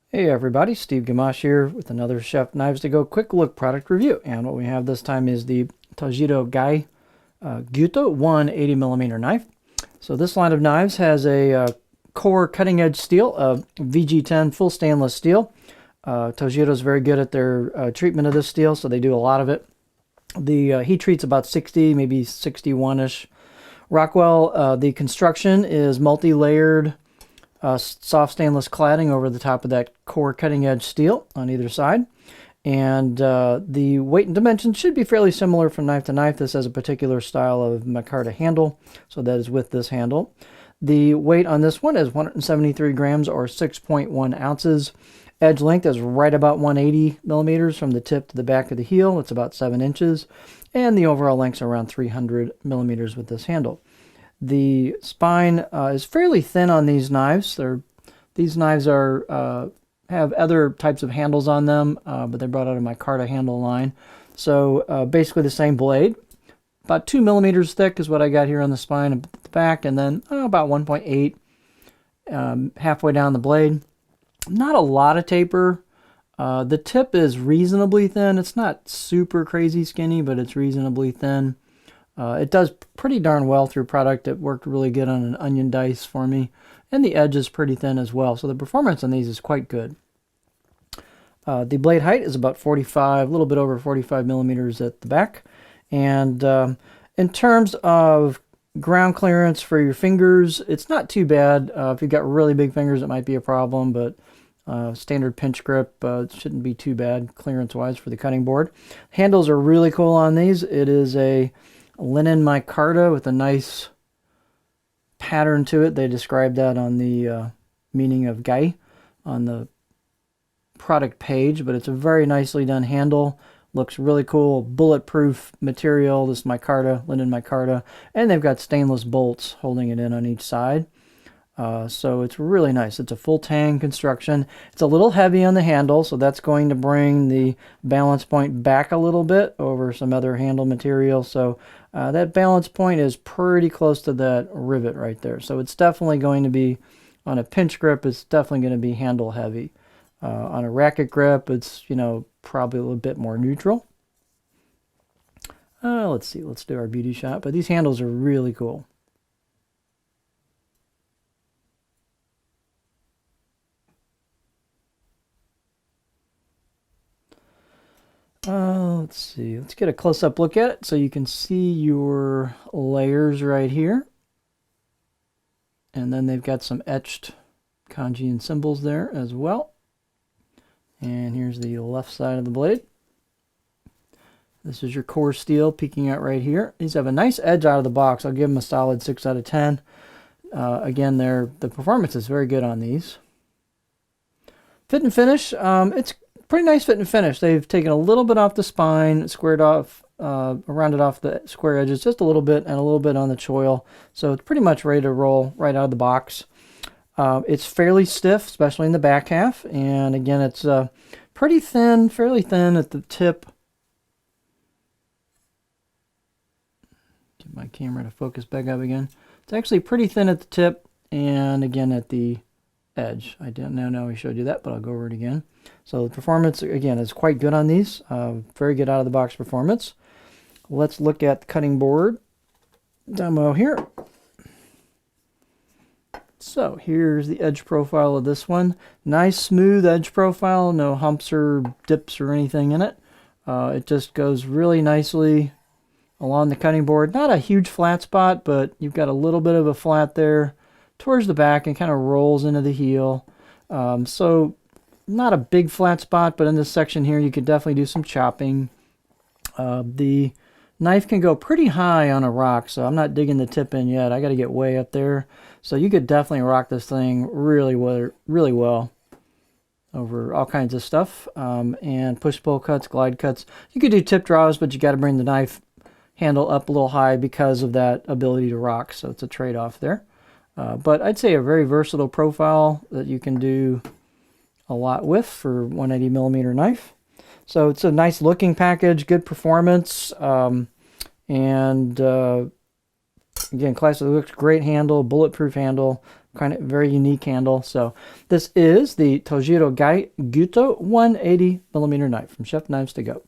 Hey everybody, Steve Gamache here with another Chef Knives to Go quick look product review. And what we have this time is the Tojiro GAI Gyuto 180mm knife. So this line of knives has a core cutting edge steel, VG10 full stainless steel. Tojiro is very good at their treatment of this steel, so they do a lot of it. The heat treat's about 60, maybe 61-ish. Rockwell, the construction is multi-layered soft stainless cladding over the top of that core cutting edge steel on either side. And the weight and dimensions should be fairly similar from knife to knife. This has a particular style of micarta handle, so that is with this handle. The weight on this one is 173 grams or 6.1 ounces. Edge length is right about 180 millimeters from the tip to the back of the heel. It's about 7 inches. And the overall length is around 300 millimeters with this handle. The spine is fairly thin on these knives. These knives are have other types of handles on them, but they're brought out of my micarta handle line. So basically the same blade. About 2 millimeters thick is what I got here on the spine and the back, and then about 1.8 halfway down the blade. Not a lot of taper. The tip is reasonably thin. It's not super crazy skinny, but it's reasonably thin. It does pretty darn well through product. It worked really good on an onion dice for me. And the edge is pretty thin as well. So the performance on these is quite good. The blade height is about 45, a little bit over 45 millimeters at the back. And in terms of ground clearance for your fingers, it's not too bad. If you've got really big fingers, it might be a problem, but standard pinch grip shouldn't be too bad clearance-wise for the cutting board. Handles are really cool on these. It is a linen micarta with a nice pattern to it. They describe that on the meaning of GAI on the product page, but it's a very nicely done handle. Looks really cool. Bulletproof material, this micarta, linen micarta, and they've got stainless bolts holding it in on each side. So it's really nice. It's a full tang construction. It's a little heavy on the handle, so that's going to bring the balance point back a little bit over some other handle material. So that balance point is pretty close to that rivet right there. So it's definitely going to be, on a pinch grip, it's definitely going to be handle heavy. On a racket grip, it's, probably a little bit more neutral. Let's see, let's do our beauty shot. But these handles are really cool. Let's see, let's get a close-up look at it so you can see your layers right here. And then they've got some etched kanji and symbols there as well. And here's the left side of the blade. This is your core steel peeking out right here. These have a nice edge out of the box. I'll give them a solid 6 out of 10. Again, the performance is very good on these. Fit and finish, it's pretty nice fit and finish. They've taken a little bit off the spine, squared off, rounded off the square edges just a little bit, and a little bit on the choil. So it's pretty much ready to roll right out of the box. It's fairly stiff, especially in the back half. And again, it's pretty thin, fairly thin at the tip. Get my camera to focus back up again. It's actually pretty thin at the tip and again at the edge. I didn't know we showed you that, but I'll go over it again. So the performance, again, is quite good on these. Very good out of the box performance. Let's look at the cutting board demo here. So here's the edge profile of this one. Nice smooth edge profile, no humps or dips or anything in it. It just goes really nicely along the cutting board. Not a huge flat spot, but you've got a little bit of a flat there towards the back and kind of rolls into the heel. So not a big flat spot, but in this section here you could definitely do some chopping. The knife can go pretty high on a rock, so I'm not digging the tip in yet. I got to get way up there. So you could definitely rock this thing really well over all kinds of stuff. And push-pull cuts, glide cuts. You could do tip draws, but you got to bring the knife handle up a little high because of that ability to rock. So it's a trade-off there. But I'd say a very versatile profile that you can do a lot with for 180mm knife. So it's a nice looking package, good performance, and again, classic, looks great handle, bulletproof handle, kind of very unique handle. So this is the Tojiro GAI Gyuto 180 millimeter knife from Chef Knives to Go.